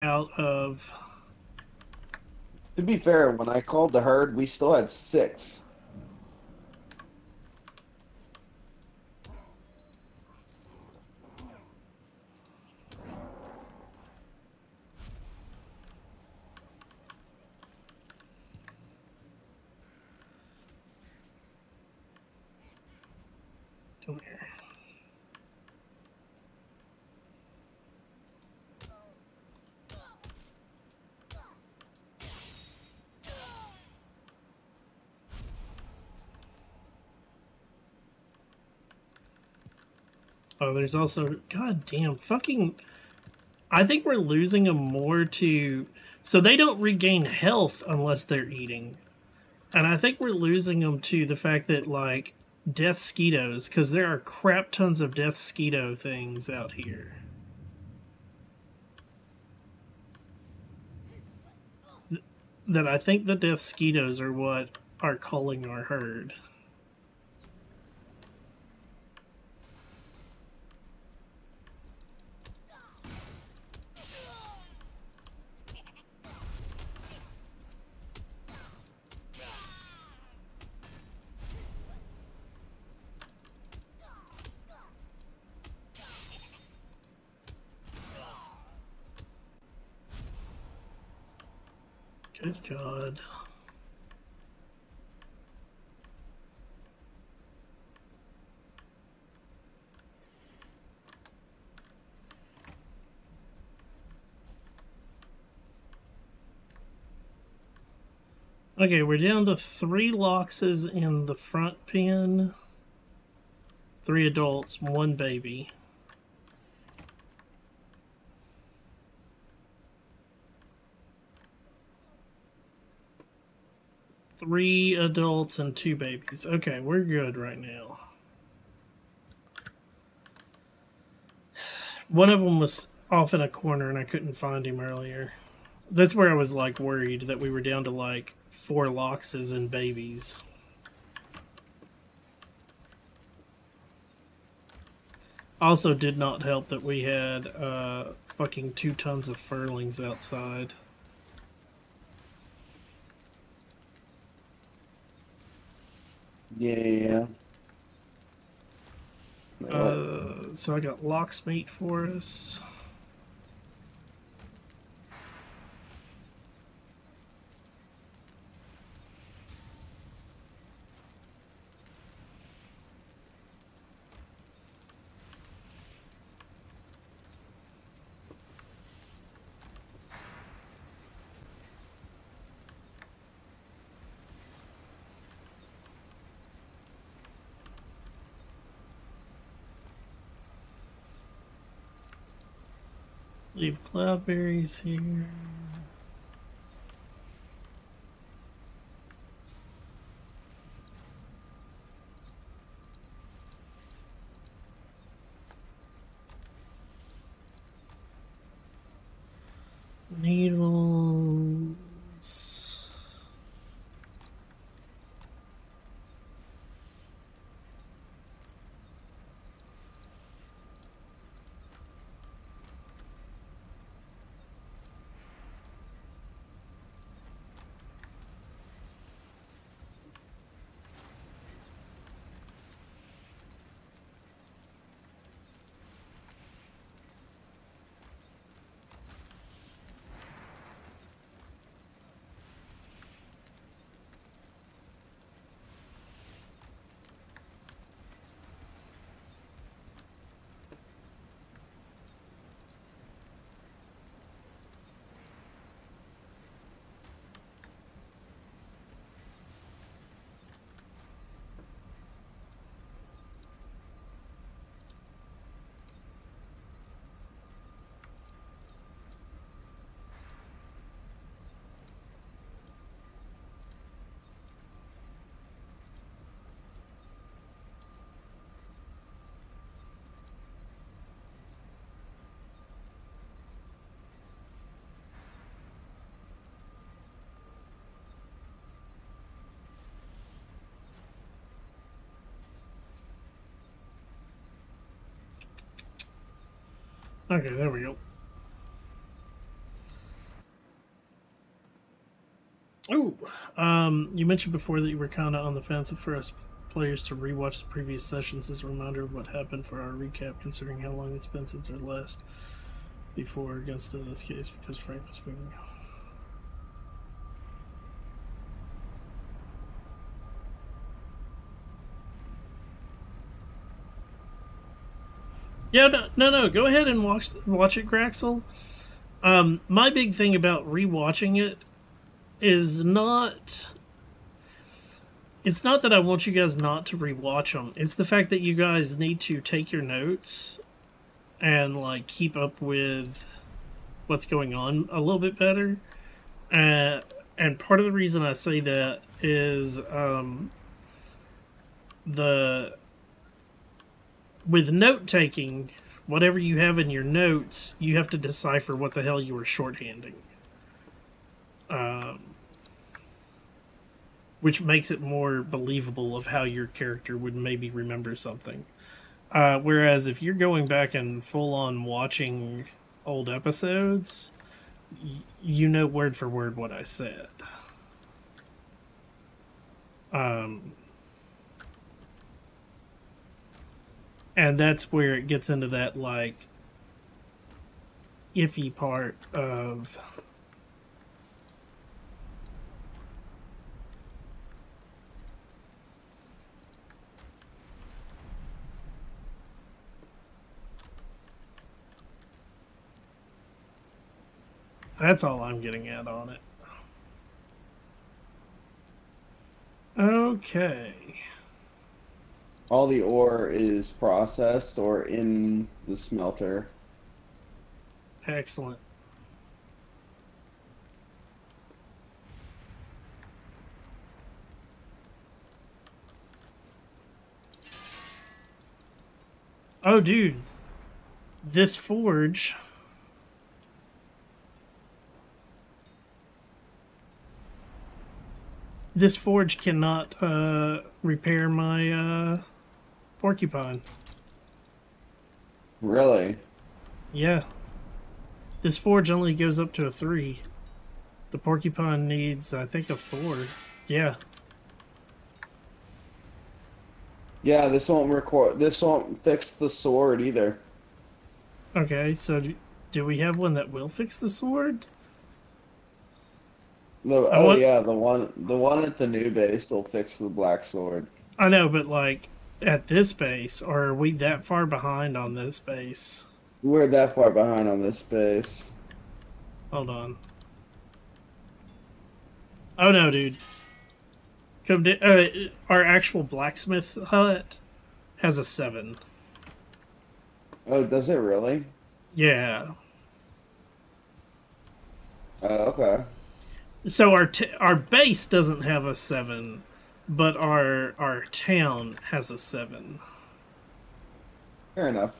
out of... To be fair, when I called the herd, we still had six. Come here. Oh, there's also... God damn, fucking... I think we're losing them more to... So they don't regain health unless they're eating. And I think we're losing them to the fact that, like, death skeetos, because there are crap tons of death skeeto things out here. That I think the death skeetos are what are calling our herd. Good God. Okay, we're down to 3 Loxes in the front pen. 3 adults, 1 baby. Three adults and 2 babies. Okay, we're good right now. One of them was off in a corner and I couldn't find him earlier. That's where I was like worried that we were down to like 4 Loxes and babies. Also did not help that we had fucking 2 tons of furlings outside. Yeah. So I got Locksmate for us. Leave cloudberries here. Needles. Okay, there we go. Oh, you mentioned before that you were kind of on the fence for us players to rewatch the previous sessions as a reminder of what happened for our recap, considering how long it's been since our last before against in this case, because Frank was moving. Yeah, no. Go ahead and watch it, Graxel. My big thing about rewatching it is not. It's not that I want you guys not to rewatch them. It's the fact that you guys need to take your notes and like keep up with what's going on a little bit better. And part of the reason I say that is the with note taking, whatever you have in your notes, you have to decipher what the hell you were shorthanding. Which makes it more believable of how your character would maybe remember something. Whereas if you're going back and full on watching old episodes, you know word for word what I said. And that's where it gets into that like iffy part of that's all I'm getting at on it. Okay. All the ore is processed or in the smelter. Excellent. Oh, dude. This forge... This forge cannot repair my porcupine. Really? Yeah. This forge only goes up to a 3. The porcupine needs, I think, a 4. Yeah. Yeah, this won't record. This won't fix the sword either. Okay, so do we have one that will fix the sword? I Oh want. yeah, the one at the new base will fix the black sword. I know, but like at this base, or are we that far behind on this base? We're that far behind on this base. Hold on. Oh no, dude. Come to, our actual blacksmith hut has a 7. Oh, does it really? Yeah. Okay. So our base doesn't have a 7, but our town has a 7. Fair enough.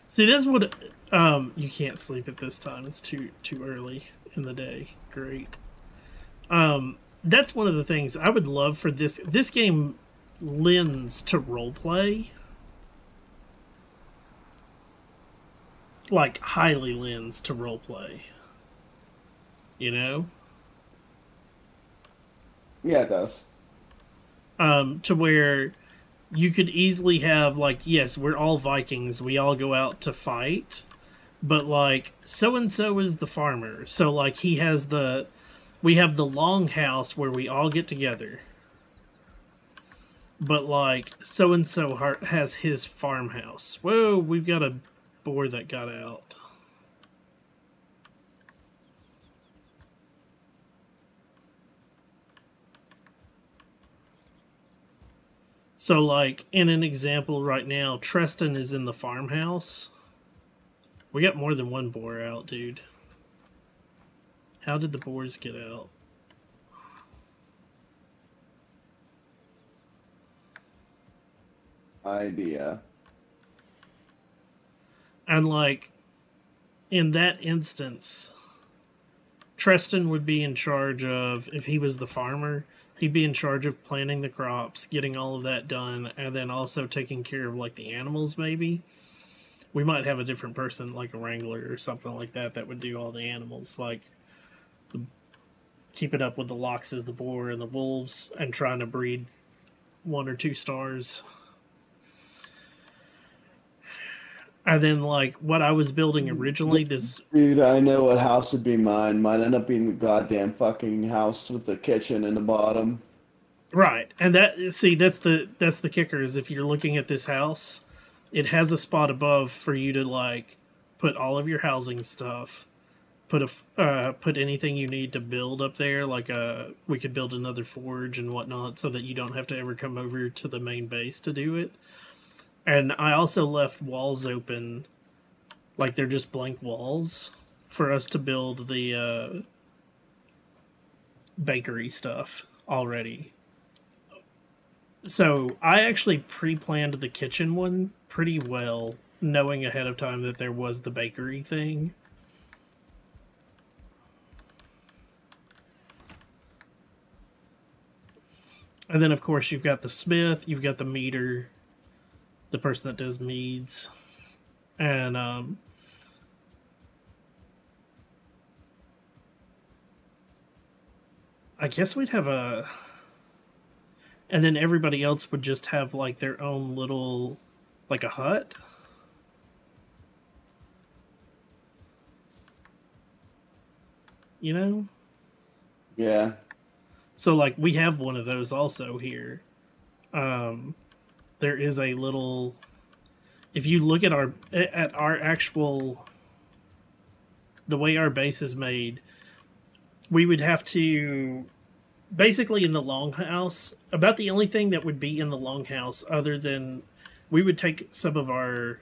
See, this would you can't sleep at this time. It's too early in the day. Great. That's one of the things I would love for this game lends to roleplay. Like highly lends to roleplay. You know? Yeah, it does. To where you could easily have like, yes, we're all Vikings, we all go out to fight, but like so and so is the farmer. So like we have the longhouse where we all get together. But like so and so has his farmhouse. Whoa, we've got a boar that got out. So, like, in an example right now, Treston is in the farmhouse. We got more than one boar out, dude. How did the boars get out? Idea. And, like, in that instance, Treston would be in charge of, if he was the farmer, He'd be in charge of planting the crops, getting all of that done, and then also taking care of like the animals. Maybe we might have a different person, like a wrangler or something like that, that would do all the animals, like keeping up with the loxes, the boar, and the wolves, and trying to breed 1 or 2 stars. And then, like, what I was building originally, this... Dude, I know what house would be mine. Might end up being the goddamn fucking house with the kitchen in the bottom. Right, and that... See, that's the kicker, is if you're looking at this house, it has a spot above for you to, like, put all of your housing stuff, put anything you need to build up there, like we could build another forge and whatnot, so that you don't have to ever come over to the main base to do it. And I also left walls open, like they're just blank walls, for us to build the bakery stuff already. So I actually pre-planned the kitchen one pretty well, knowing ahead of time that there was the bakery thing. And then, of course, you've got the smith, you've got the meter, the person that does meads, and I guess we'd have a... And then everybody else would just have, like, their own little, like a hut. You know? Yeah. So, like, we have one of those also here. There is a little... If you look at our actual... The way our base is made, we would have to... Basically, in the longhouse, about the only thing that would be in the longhouse, other than... We would take some of our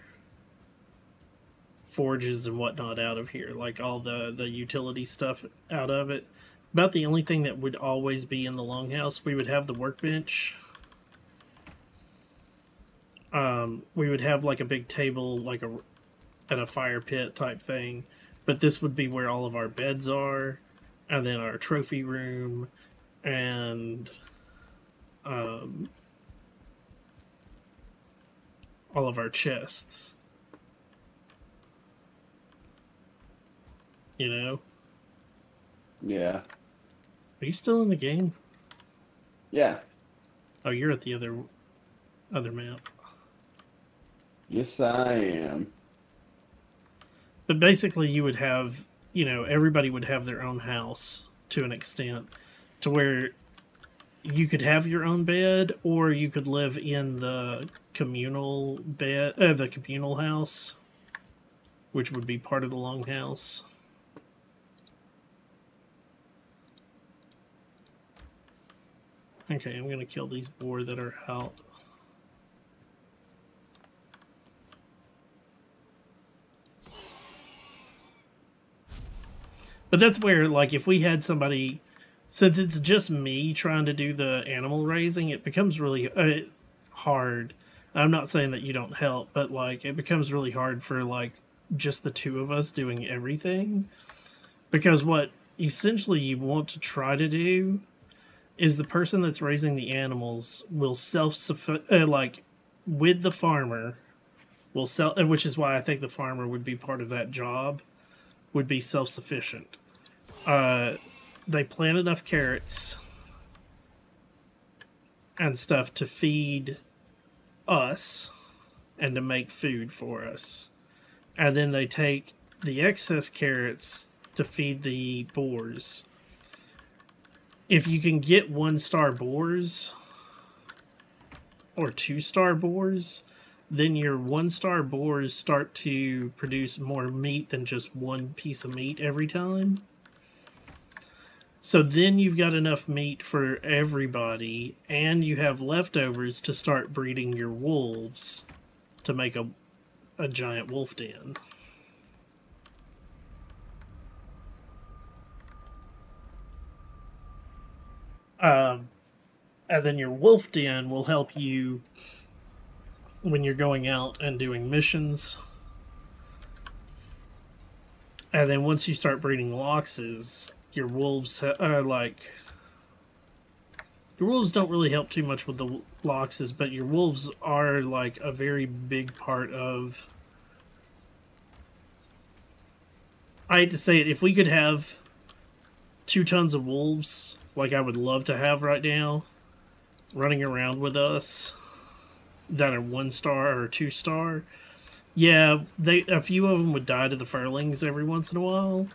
forges and whatnot out of here, like all the utility stuff out of it. About the only thing that would always be in the longhouse, we would have the workbench. We would have like a big table, like at a fire pit type thing, but this would be where all of our beds are, and then our trophy room, and all of our chests. You know? Yeah. Are you still in the game? Yeah. Oh, you're at the other map. Yes, I am. But basically, you would have, you know, everybody would have their own house to an extent, to where you could have your own bed, or you could live in the communal bed, the communal house, which would be part of the longhouse. Okay, I'm gonna kill these boar that are out. But that's where, like, if we had somebody, since it's just me trying to do the animal raising, it becomes really hard. I'm not saying that you don't help, but, like, it becomes really hard for, like, just the two of us doing everything. Because what essentially you want to try to do is the person that's raising the animals will like, with the farmer, will which is why I think the farmer would be part of that job, would be self-sufficient. They plant enough carrots and stuff to feed us and to make food for us. And then they take the excess carrots to feed the boars. If you can get 1-star boars or 2-star boars, then your 1-star boars start to produce more meat than just one piece of meat every time. So then you've got enough meat for everybody, and you have leftovers to start breeding your wolves to make a giant wolf den. And then your wolf den will help you when you're going out and doing missions. And then once you start breeding loxes, your wolves are like... Your wolves don't really help too much with the loxes, but your wolves are like a very big part of. I hate to say it, if we could have 2 tons of wolves, like I would love to have right now, running around with us, that are 1-star or 2-star, yeah, a few of them would die to the furlings every once in a while,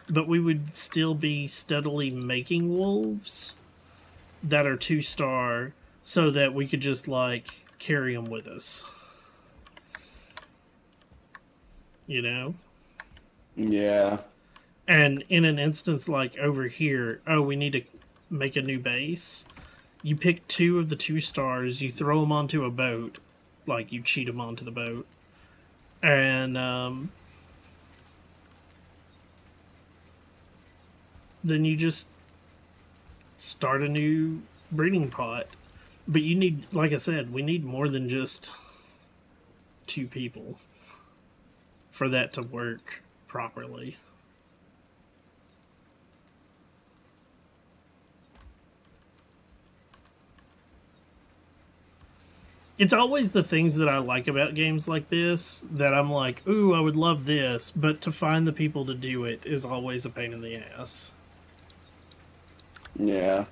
but we would still be steadily making wolves that are 2-star so that we could just like carry them with us. You know? Yeah. And in an instance like over here, oh, we need to make a new base. You pick 2 of the 2-stars, you throw them onto a boat, like you cheat them onto the boat, and then you just start a new breeding pot. But you need, like I said, we need more than just 2 people for that to work properly. It's always the things that I like about games like this that I'm like, ooh, I would love this, but to find the people to do it is always a pain in the ass. Yeah.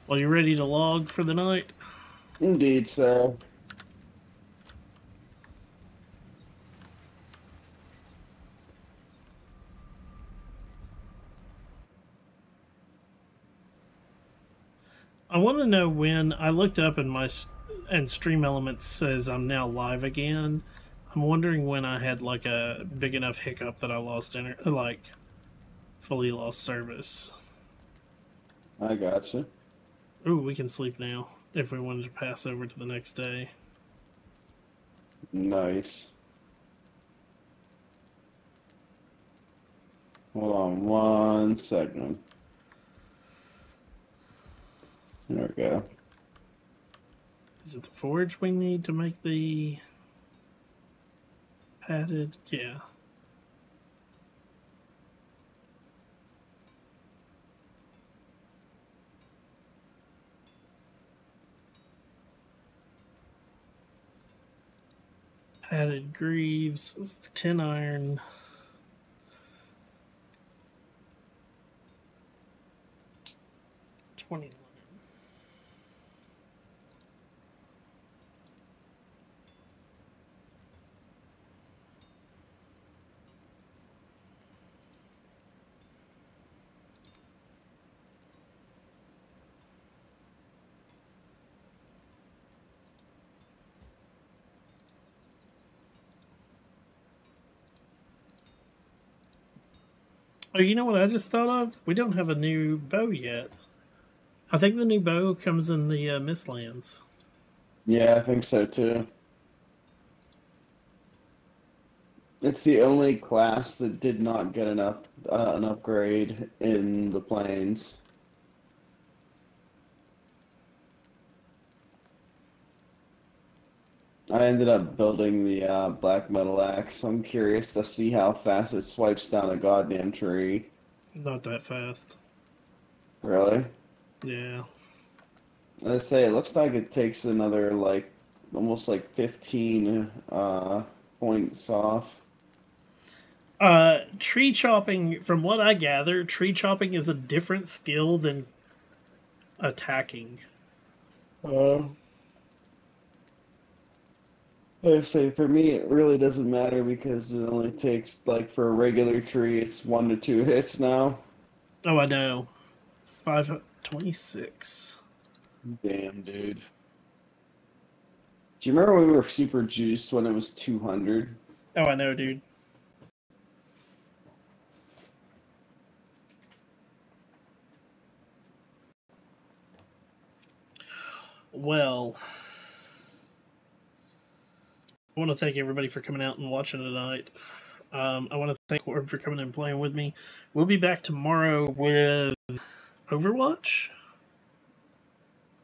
Well, you ready to log for the night? Indeed, so. I want to know when I looked up and Stream Elements says I'm now live again. I'm wondering when I had like a big enough hiccup that I lost fully lost service. I gotcha. Ooh, we can sleep now if we wanted to pass over to the next day. Nice. Hold on 1 second. There we go. Is it the forge we need to make the padded? Yeah. Padded greaves, 10 iron. $20. Oh, you know what I just thought of? We don't have a new bow yet. I think the new bow comes in the Mistlands. Yeah, I think so too. It's the only class that did not get an upgrade in the planes. I ended up building the black metal axe. I'm curious to see how fast it swipes down a goddamn tree. Not that fast. Really? Yeah. Let's say it looks like it takes another like almost like 15 points off. Tree chopping, from what I gather, tree chopping is a different skill than attacking. Uh, I say for me it really doesn't matter because it only takes like for a regular tree it's 1 to 2 hits now. Oh, I know. 526. Damn, dude. Do you remember when we were super juiced when it was 200? Oh, I know, dude. Well, I want to thank everybody for coming out and watching tonight. I want to thank Orb for coming and playing with me. We'll be back tomorrow with Overwatch?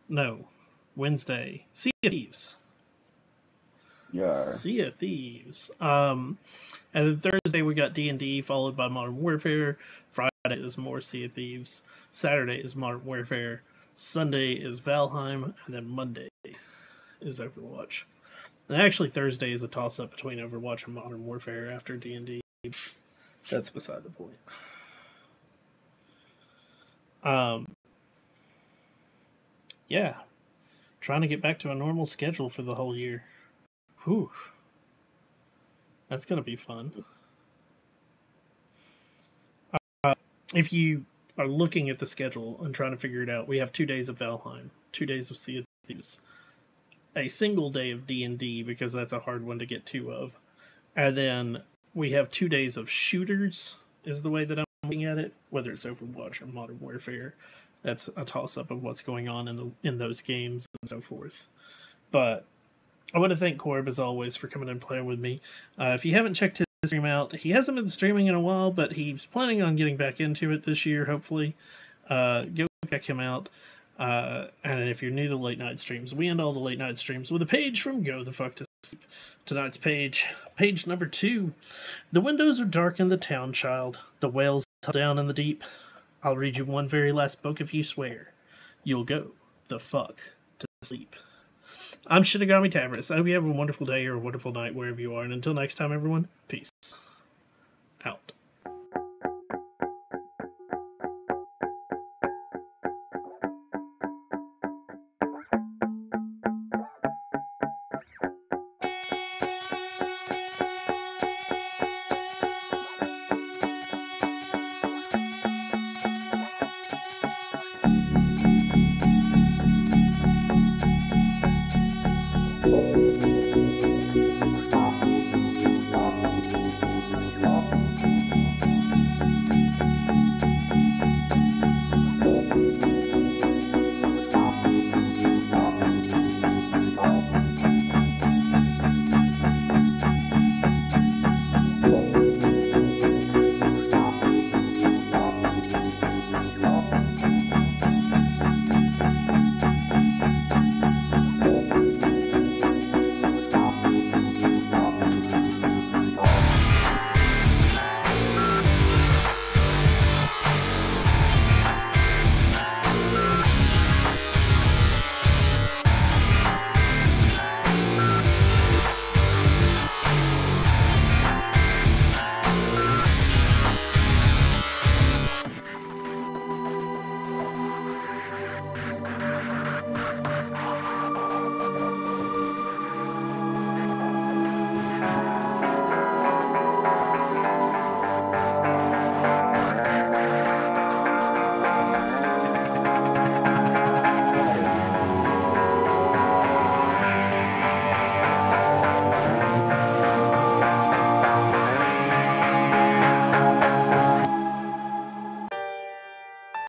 No. Wednesday. Sea of Thieves. Yeah. Sea of Thieves. And then Thursday we got D&D, followed by Modern Warfare. Friday is more Sea of Thieves. Saturday is Modern Warfare. Sunday is Valheim, and then Monday is Overwatch. And actually, Thursday is a toss-up between Overwatch and Modern Warfare after D&D. That's beside the point. Yeah. Trying to get back to a normal schedule for the whole year. Whew. That's going to be fun. If you are looking at the schedule and trying to figure it out, we have 2 days of Valheim, 2 days of Sea of Thieves, a single day of D&D, because that's a hard one to get two of. And then we have 2 days of shooters, is the way that I'm looking at it, whether it's Overwatch or Modern Warfare. That's a toss-up of what's going on in those games and so forth. But I want to thank Corb, as always, for coming and playing with me. If you haven't checked his stream out, he hasn't been streaming in a while, but he's planning on getting back into it this year, hopefully. Go check him out. And if you're new to late night streams, we end all the late night streams with a page from Go the Fuck to Sleep. Tonight's page number 2. The windows are dark in the town, child. The whales tell down in the deep. I'll read you one very last book if you swear. You'll go the fuck to sleep. I'm Shinigami Tavris. I hope you have a wonderful day or a wonderful night wherever you are. And until next time, everyone, peace out.